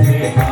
से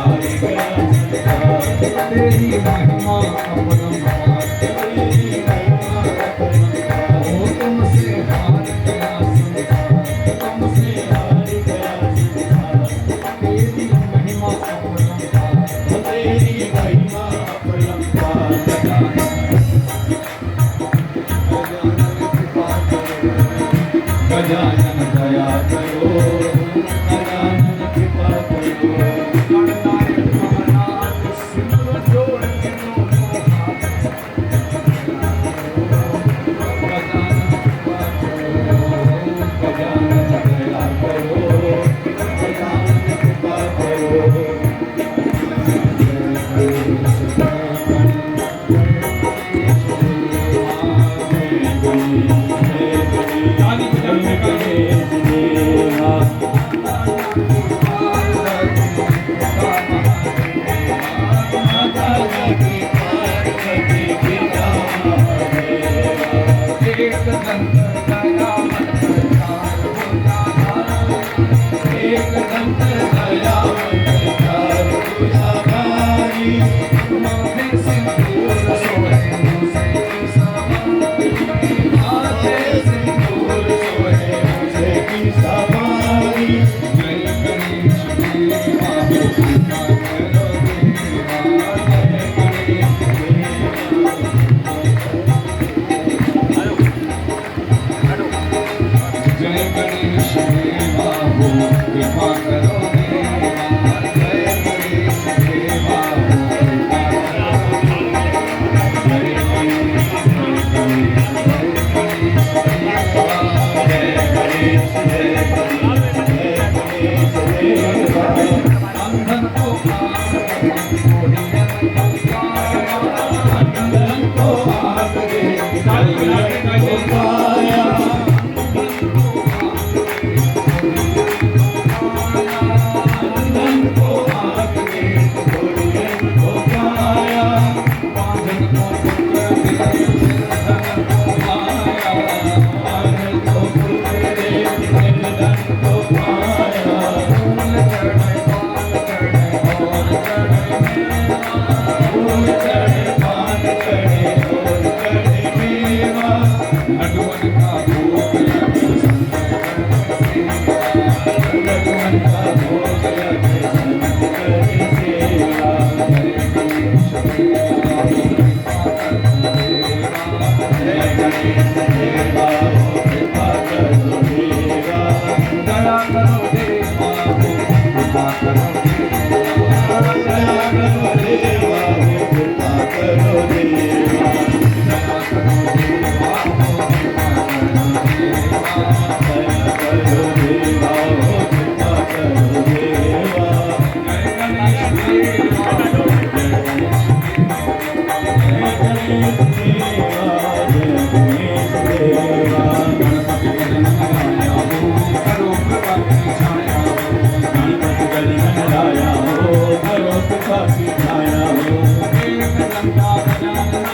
छाया हो, करो कृपा की छाया हो। एक घंटा गजानना,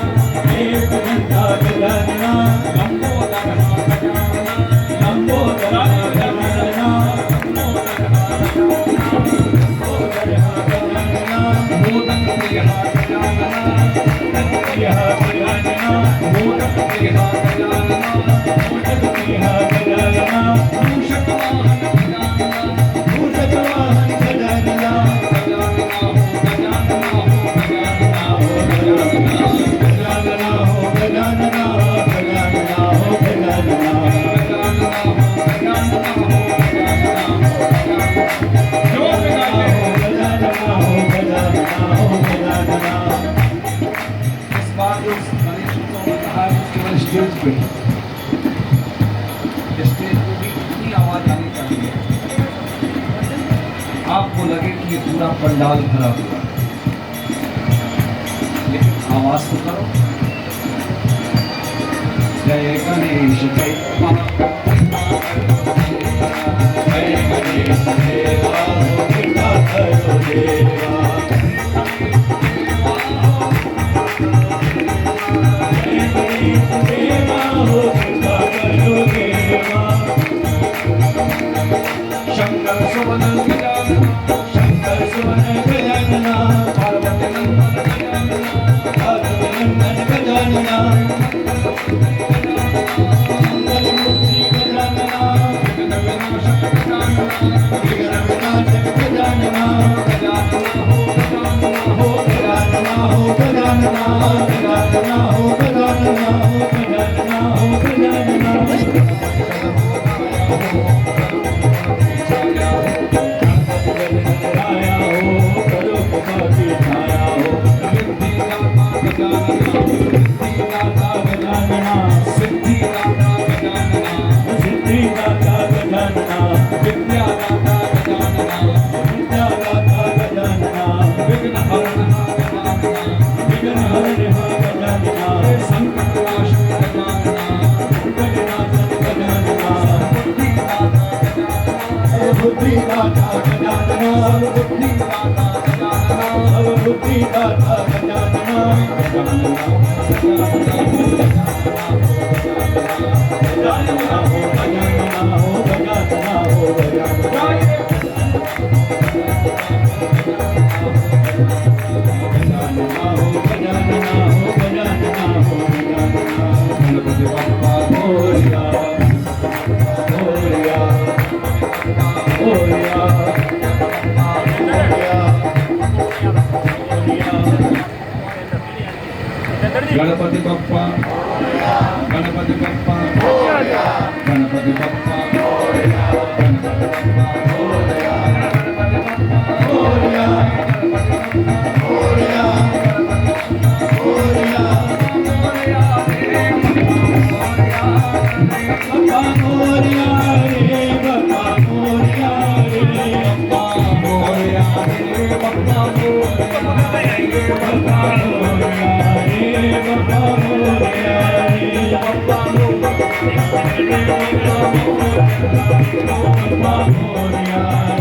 एक घंटा गजानना, लंबोदर गजानना, लंबोदर गजानना, लंबोदर गजानना, मोदक प्रिय गजानना, प्रिय गजानना, मोदक प्रिय गजानना, मोदक प्रिय गजानना, मूषक वाहन गजानना, मूषक वाहन गजानना, गजानना हो, गजानना हो, गजानना हो, गजानना हो, गजानना हो, गजानना हो, गजानना हो, गजानना हो, गजानना हो, गजानना हो, गजानना हो, गजानना हो, गजानना हो। इस बार जो गणेश उत्सव में कहा है केवल स्टेज पे भी इतनी आवाज आनी चाहिए आपको लगे कि ये पूरा पंडाल भरा हुआ, लेकिन आवाज तो करो। जय गणेश जय जय गणेश देवा हो, कृपा करो देवा। जय गणेश देवा हो, कृपा करो देवा। शंकर सुवन गजानना, शंकर सुवन गजानना, पार्वती नंदन गजानना, पार्वती नंदन गजानना, मंगल मूर्ति गजानना, विघ्न विनाशक गजानना, विघ्न विनाशक गजानना, गजानना हो, गजानना हो, गजानना हो, गजानना हो, गजानना हो, गजानना हो, गजानना हो, गजानना हो। बुद्धिदाता गजानना, बुद्धिदाता गजानना, बुद्धिदाता गजानना, गजानना हो, गजानना हो, गजानना हो, गजानना हो, गजानना हो, गजानना हो, गजानना हो, गजानना। गणपति बप्पा मोरया, मोरया, मोरया, मोरया, गणपति बप्पा, गणपति बप्पा, गणपति बप्पा, गणपति बप्पा, मोरया, मोरया, मोरया, मोरया, बप्पा मोरया रे, बप्पा मोरया रे, बप्पा मोरया रे, बप्पा मोरया रे, बप्पा मोरया रे, बप्पा मोरया रे, बप्पा मोरया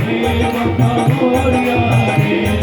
रे, बप्पा मोरया रे।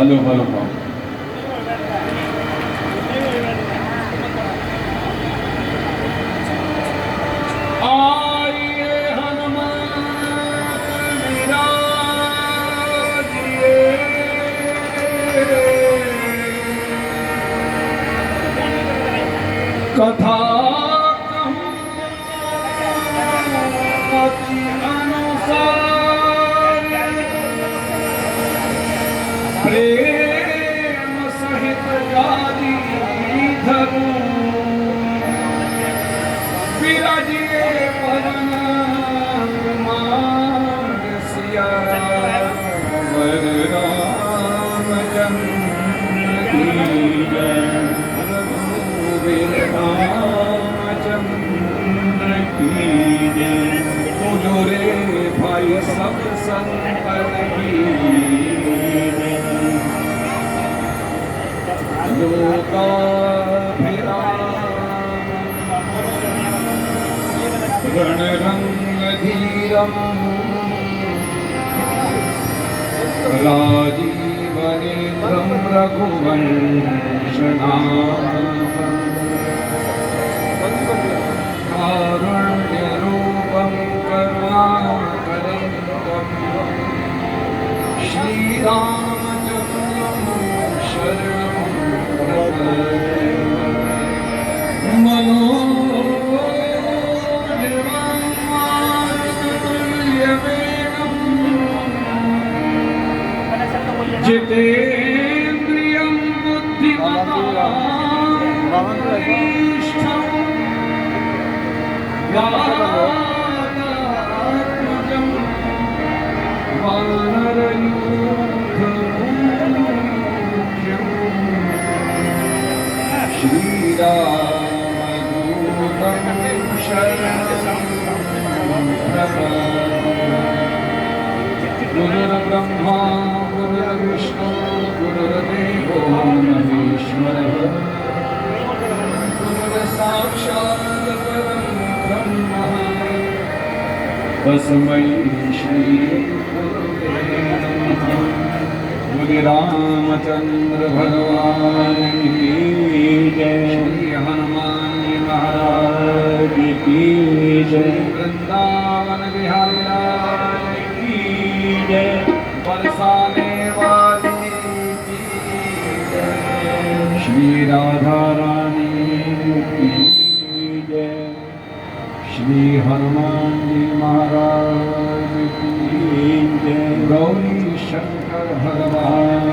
भलो भलो भाव। आइए हनुमान विराजिए, कथा कहूं अति अनुसार, प्रेम सहित गादी धरूं, विराजिए पवन कुमार सिया वर रामचंद्र की जय। रघुवीर रामचंद्र की जय। बोलो रे भाई सब संतन की जय। रणरंगधीरम् राजीवनेत्रं रघुवंशनाथं, कारुण्यरूपं करुणाकरं श्रीरामचन्द्रं शरणं प्रपद्ये। जितेन्द्रियं बुद्धिमतां वरिष्ठं, वातात्मजं वानरयूथमुख्यं, श्रीरामदूतं शरणं प्रपद्ये। गुरुर्ब्रह्मा गुरुर्विष्णु गुरुर्देवो महेश्वरः, गुरुर्साक्षात् परं ब्रह्म, तस्मै श्री गुरुवे नमः। बोले रामचंद्र भगवान की जय। श्री हनुमान जी महाराज की जय। वृंदावन बिहारी लाल की जय। बरसाने वाली की जय। श्री राधा रानी की जय। श्री हनुमान जी महाराज की जय। गौरी शंकर भगवान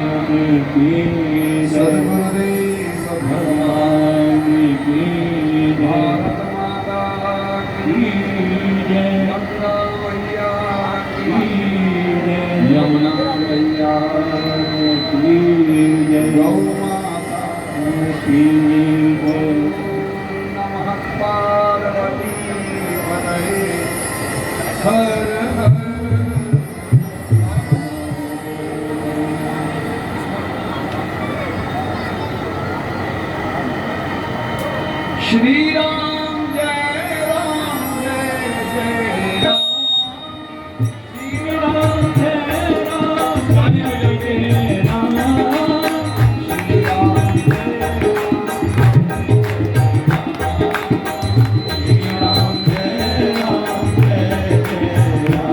की जय। गुरुदेव भगवान की जय। भारत माता की जय। गंगा मैया की जय। यमुना मैया की जय। गौ माता की जय। नमः पार्वती पतये हर हर। श्री राम जय राम जय जय राम। श्री राम जय राम जय जय राम। श्री राम जय राम जय राम जय जय राम।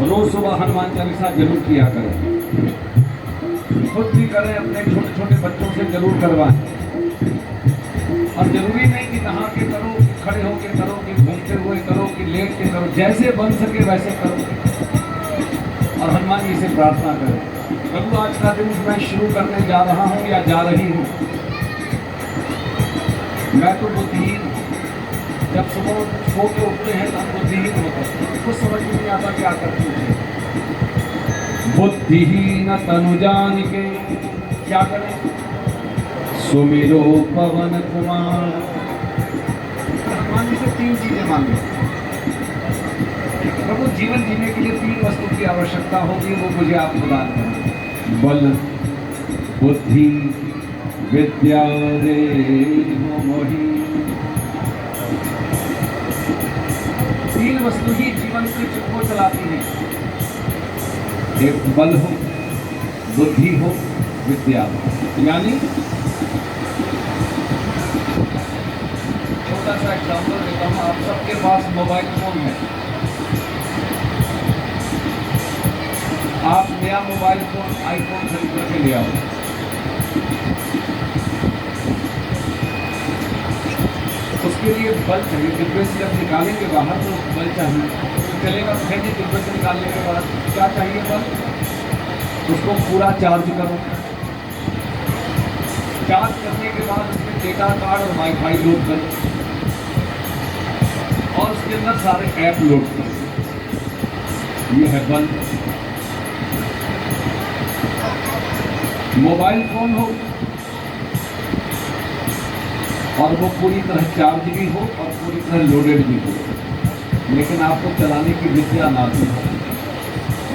रोज सुबह हनुमान चालीसा जरूर किया करें, खुद भी करें, अपने छोटे छोटे बच्चों से जरूर करवाएं। और जरूरी नहीं कि नहा के करो, कि खड़े होके करो, कि घूमते हुए करो, कि लेट के करो, जैसे बन सके वैसे करो। और हनुमान जी से प्रार्थना करें, प्रभु आज का दिन मैं शुरू करने जा रहा हूँ या जा रही हूँ, मैं तो बुद्धिहीन हूँ। जब सुबह सो के उठते हैं तो हम बुद्धिहीन होते हैं, कुछ समझ में नहीं आता क्या करते हैं। बुद्धिहीन तनु जान के क्या करें, सुमिरो पवन कुमार। हनुमान जी से 3 चीजें मांगे। प्रभु जीवन जीने के लिए 3 वस्तु की आवश्यकता होगी, वो मुझे आप प्रदान करें। बल, बुद्धि, विद्या रे मोहि। 3 वस्तु ही जीवन के चित्र को चलाती हैं। एक बल हो, बुद्धि हो, विद्या हो। यानी छोटा सा एग्जाम्पल देता हूँ, आप सबके पास मोबाइल फोन है। आप नया मोबाइल फोन आईफोन खरीद करके ले आओ, उसके लिए बल चाहिए। डिब्बे से जब निकालेंगे बाहर तो बल चाहिए, तो चलेगा फेंके डिब्बे से निकालने के बाद क्या चाहिए बल, उसको पूरा चार्ज करो। चार्ज करने के बाद उसमें डेटा कार्ड और वाईफाई लोड करो और उसके अंदर सारे ऐप लोड करो। ये है बल। मोबाइल फोन हो और वो पूरी तरह चार्ज भी हो और पूरी तरह लोडेड भी हो, लेकिन आपको चलाने की विद्या ना हो,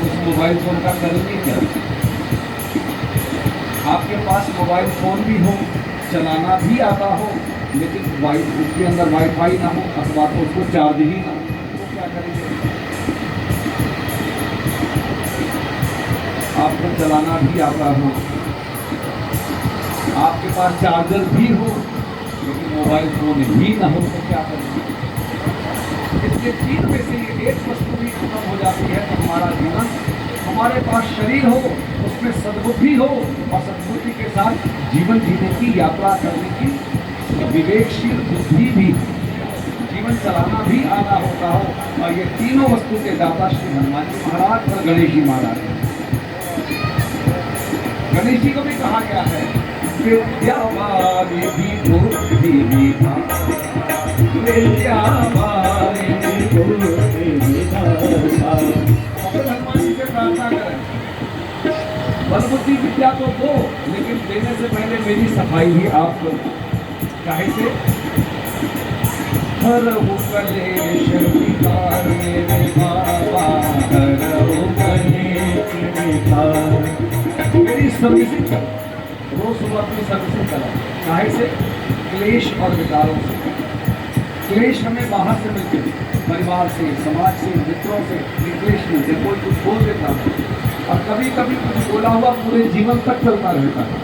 उस मोबाइल फोन का करेंगे क्या। आपके पास मोबाइल फोन भी हो, चलाना भी आता हो, लेकिन उसके अंदर वाईफाई ना हो अथवा तो उसको चार्ज ही ना हो, तो क्या करेंगे। आपको चलाना भी आता हो, आपके पास चार्जर भी हो, लेकिन मोबाइल फोन ही ना हो, तो क्या करेंगे। इसलिए 3 में से एक वस्तु भी खत्म हो जाती है तो हमारा जीवन, हमारे पास शरीर हो, उसमें सद्बुद्धि हो और सद्बुद्धि के साथ जीवन जीने की, यात्रा करने की विवेकशील बुद्धि भी, जीवन चलाना भी आना होता हो। और ये तीनों वस्तु के दाता श्री हनुमान जी महाराज और गणेश जी महाराज। गणेश जी को भी कहा गया है विद्यावारी बुद्धि विधाता, विद्यावारी बुद्धि विधाता। हनुमान जी से प्रार्थना करें, बल बुद्धि विद्या तो दो, लेकिन देने से पहले मेरी सफाई भी आप करो। काहे से हरहु कलेश विकार मेरे बाबा, हरहु कलेश विकार। मेरी सर्विसिंग करो, रोज सुबह अपनी सर्विसिंग करो। काहे से क्लेश और विकारों से। क्लेश हमें बाहर से मिलते हैं, परिवार से, समाज से, मित्रों से क्लेश मिलते, कोई कुछ बोल देता है और कभी कभी कुछ बोला हुआ पूरे जीवन तक चलता रहता है।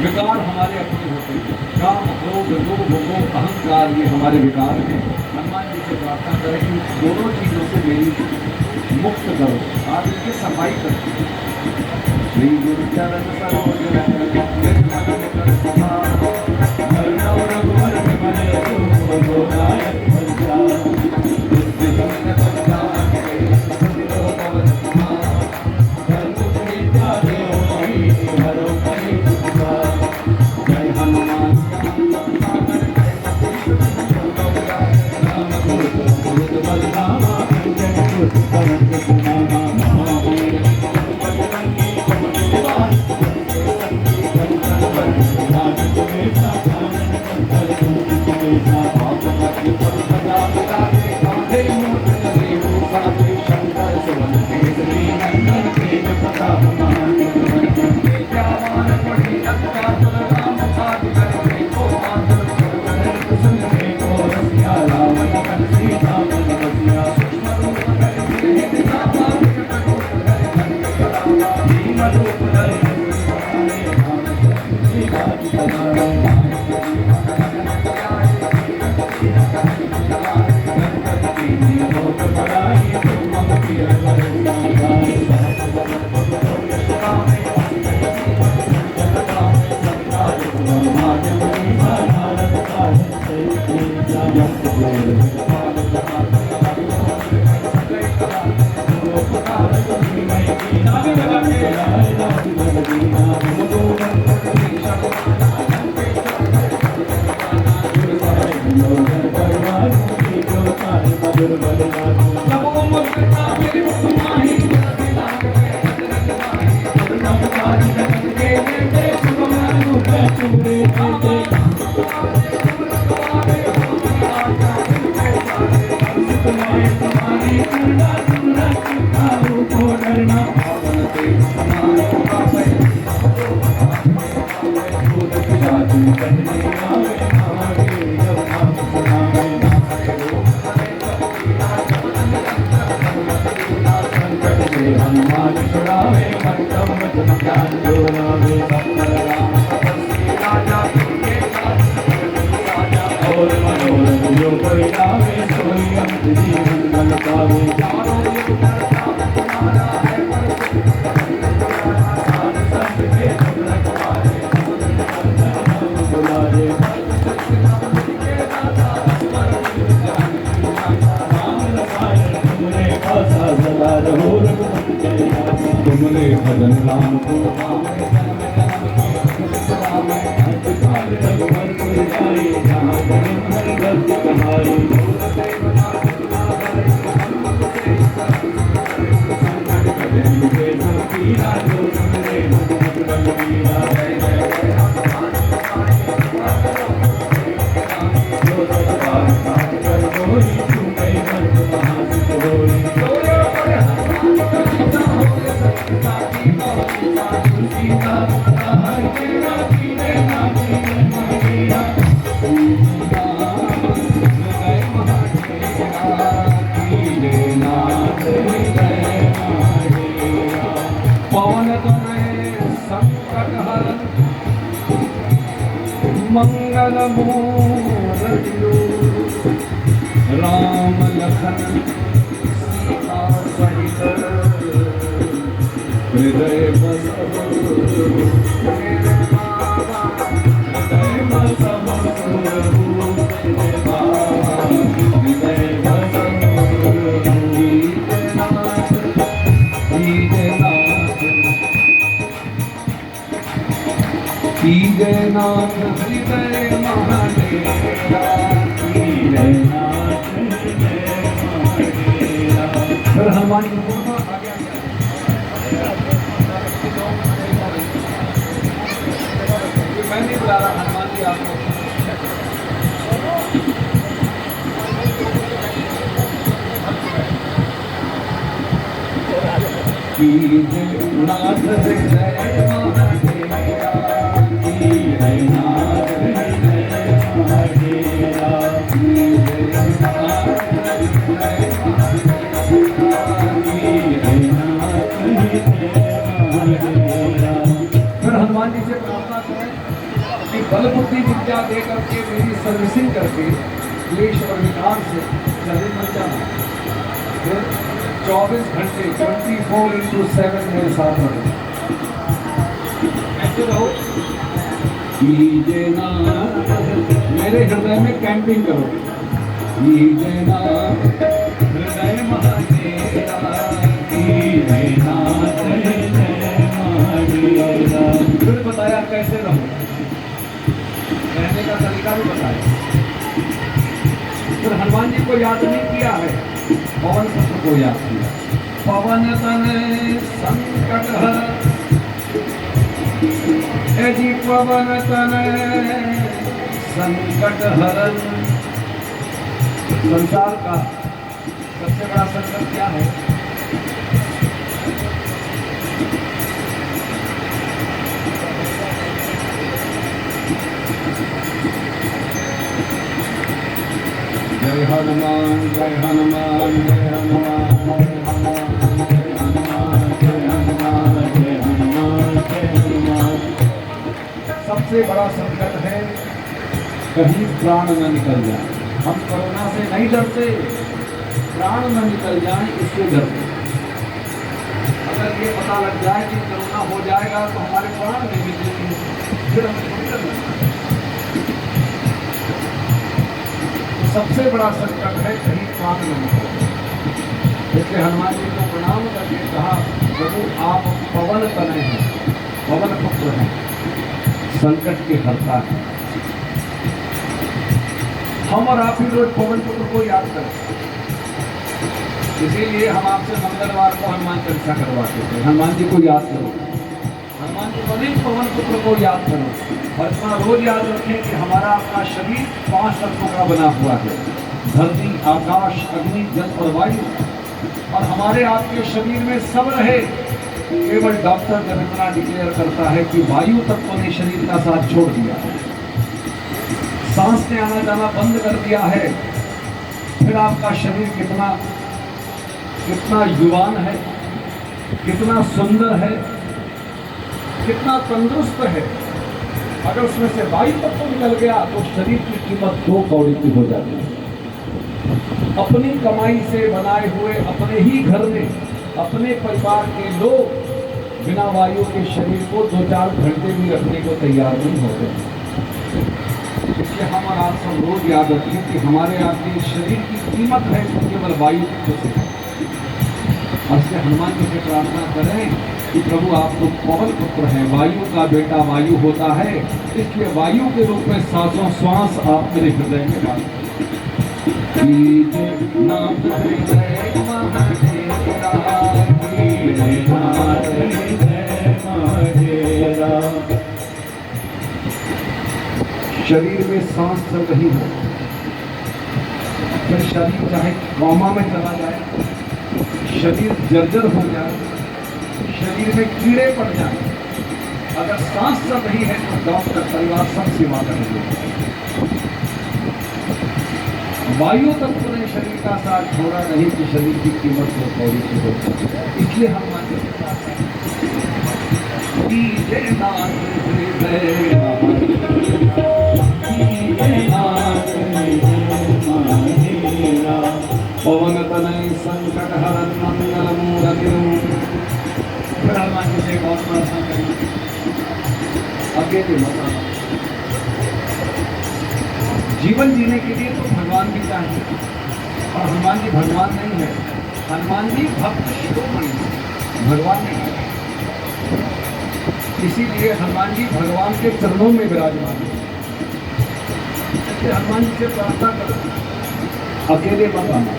विकार हमारे अपने होते हैं, काम, क्रोध, लोभ, मोह, अहंकार, ये हमारे विकार हैं। हनुमान जी से प्रार्थना करें कि दोनों चीज़ों से मेरी मुक्त करो, आप इनकी सफाई करो। श्री गुरु चरण सरोज हनुमान छुड़ावे मंतम वचन ज्ञान जोरावे और मनोरथ जो कोई लावे सोई अंत जीवन बल पावे तुमने भजन राम को मंगल मूर्ति राम लखन सीता सहित हृदय नाथ हृदय महादेवा फिर हनुमान जी मैं नहीं बुला रहा हनुमान जी आपको नाथ हृदय फिर हनुमान जी से प्रार्थना करें कि बल बुद्धि विद्या दे करके मेरी सर्विसिंग करके क्लेश और विकार से जल्दी मत जाना। फिर 24 घंटे 24/7 मेरे साथ रहो, ऐसे रहो। मेरे हृदय में कैंपिंग करो। हृदय महादेवा फिर बताया कैसे रहो, रहने का तरीका भी बताया। फिर हनुमान जी को याद नहीं किया है, पवन पुत्र को याद किया। पवन तनय संकट हर जी, पवन तनय संकट हरन। संसार का सबसे बड़ा संकट क्या है? जय हनुमान जय हनुमान जय हनुमान जय हनुमान जय हनुमान जय हनुमान जय हनुमान। सबसे बड़ा संकट है कहीं प्राण न निकल जाए। हम कोरोना से नहीं डरते, प्राण न निकल जाए इससे डरते। अगर ये पता लग जाए कि कोरोना हो जाएगा तो हमारे प्राण नहीं मिलेंगे, फिर हम सबसे बड़ा संकट है कहीं काम नहीं हो। इसलिए हनुमान जी को प्रणाम करके कहा, प्रभु आप पवन तनय हैं, पवन पुत्र हैं, संकट के हरता है। हम और आप ही रोज पवन पुत्र को याद करें। इसीलिए हम आपसे मंगलवार को हनुमान चालीसा करवाते थे। हनुमान जी को याद करो, हनुमान जी बने पवन पुत्र को याद करो। और इतना रोज याद रखें कि हमारा अपना शरीर 5 तत्वों का बना हुआ है, धरती, आकाश, अग्नि, जल और वायु। और हमारे आपके शरीर में सब रहे, केवल डॉक्टर जब इतना डिक्लेयर करता है कि वायु तत्व ने शरीर का साथ छोड़ दिया है, सांस ने आना जाना बंद कर दिया है, फिर आपका शरीर कितना कितना युवान है, कितना सुंदर है, कितना तंदुरुस्त है। अगर उसमें से वायु तत्व निकल गया तो शरीर की कीमत 2 कौड़ी की हो जाती है। अपनी कमाई से बनाए हुए अपने ही घर में अपने परिवार के लोग बिना वायु के शरीर को 2-4 घंटे भी रखने को तैयार नहीं होते। इसलिए हम और आप सब रोज याद रखें कि हमारे आपके शरीर की कीमत है तो केवल वायु से। और इसलिए हनुमान जी से प्रार्थना करें कि प्रभु आप तो पवन पुत्र हैं, वायु का बेटा वायु होता है, इसलिए वायु के रूप में सांसों श्वास आप मेरे हृदय में डाल। शरीर में सांस चल रही हो, फिर शरीर चाहे कोमा में चला जाए, शरीर जर्जर हो जाए, शरीर में कीड़े पड़ जाए, अगर सांस चल रही है तो डॉक्टर परिवार सब सेवा करेंगे। वायु तत्व ने शरीर का साथ छोड़ा नहीं कि शरीर की कीमत को थोड़ी सी हो। इसलिए हम मानते पवन तनय संकट हरन मंगल मूर्ति। हनुमान जी से बहुत प्रार्थना करेंगे, अकेले मत। जीवन जीने के लिए तो भगवान भी चाहिए, और हनुमान जी भगवान नहीं है, हनुमान जी भक्त शिरोमणि भगवान नहीं है। इसीलिए हनुमान जी भगवान के चरणों में विराजमान है। इसलिए हनुमान जी से प्रार्थना करो, अकेले मत आना,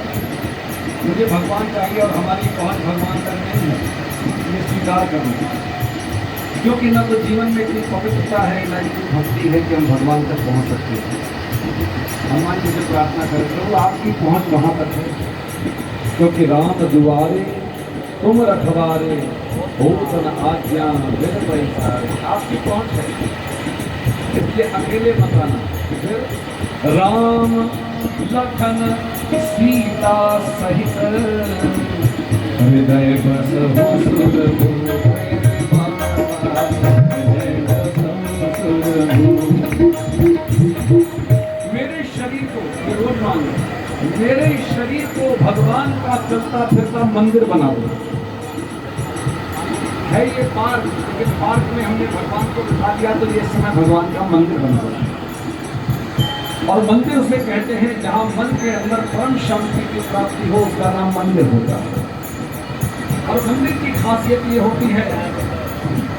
मुझे भगवान चाहिए और हमारी पहुंच भगवान तक नहीं है, ये स्वीकार करना। क्योंकि न तो जीवन में इतनी पवित्रता है, न इतनी भक्ति है कि हम भगवान तक पहुंच सकते हैं। हनुमान जी से प्रार्थना करें, प्रभु आपकी पहुंच वहां तक है, क्योंकि राम दुआरे तुम रखवारे, भूतन आज्ञा बिन पैसारे। आपकी पहुंच है, इसलिए अकेले मत आना। फिर राम लखन सीता सहित हृदय बस मेरे शरीर को, रोज मांगो, मेरे शरीर को भगवान का चलता फिरता मंदिर बना दो। है ये पार्क, लेकिन पार्क में हमने भगवान को बिठा दिया तो ये समय भगवान का मंदिर बना दो। और मंदिर उसे कहते हैं जहां मन के अंदर परम शांति की प्राप्ति हो, उसका नाम मंदिर होता है। और मंदिर की खासियत ये होती है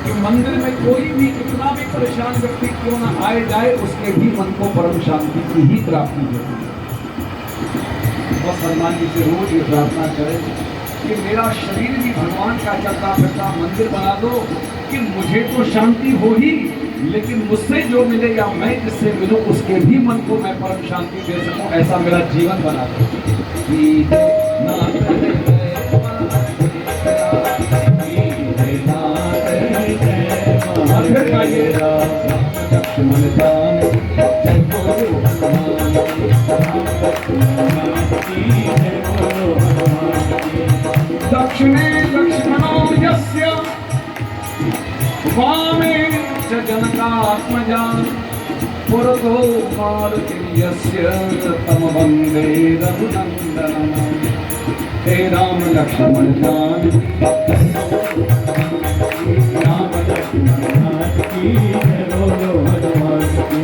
कि मंदिर में कोई भी कितना भी परेशान व्यक्ति क्यों ना आए जाए, उसके भी मन को परम शांति की ही प्राप्ति होती है। बस हनुमान जी से रोज ये प्रार्थना करें कि मेरा शरीर भी भगवान का चलता फिरता मंदिर बना दो, कि मुझे तो शांति हो ही, लेकिन मुझसे जो मिले या मैं जिससे मिलूं उसके भी मन को मैं परम शांति दे सकूं, ऐसा मेरा जीवन बना दो। दक्षिणे लक्ष्मणो यस्य वामे च जनकात्मजा पुरतो मारुतिर्यस्य तं वन्दे रघुनन्दनम्। हे राम लक्ष्मण जानकी राम लक्ष्मण जानकी जय बोलो हनुमान की।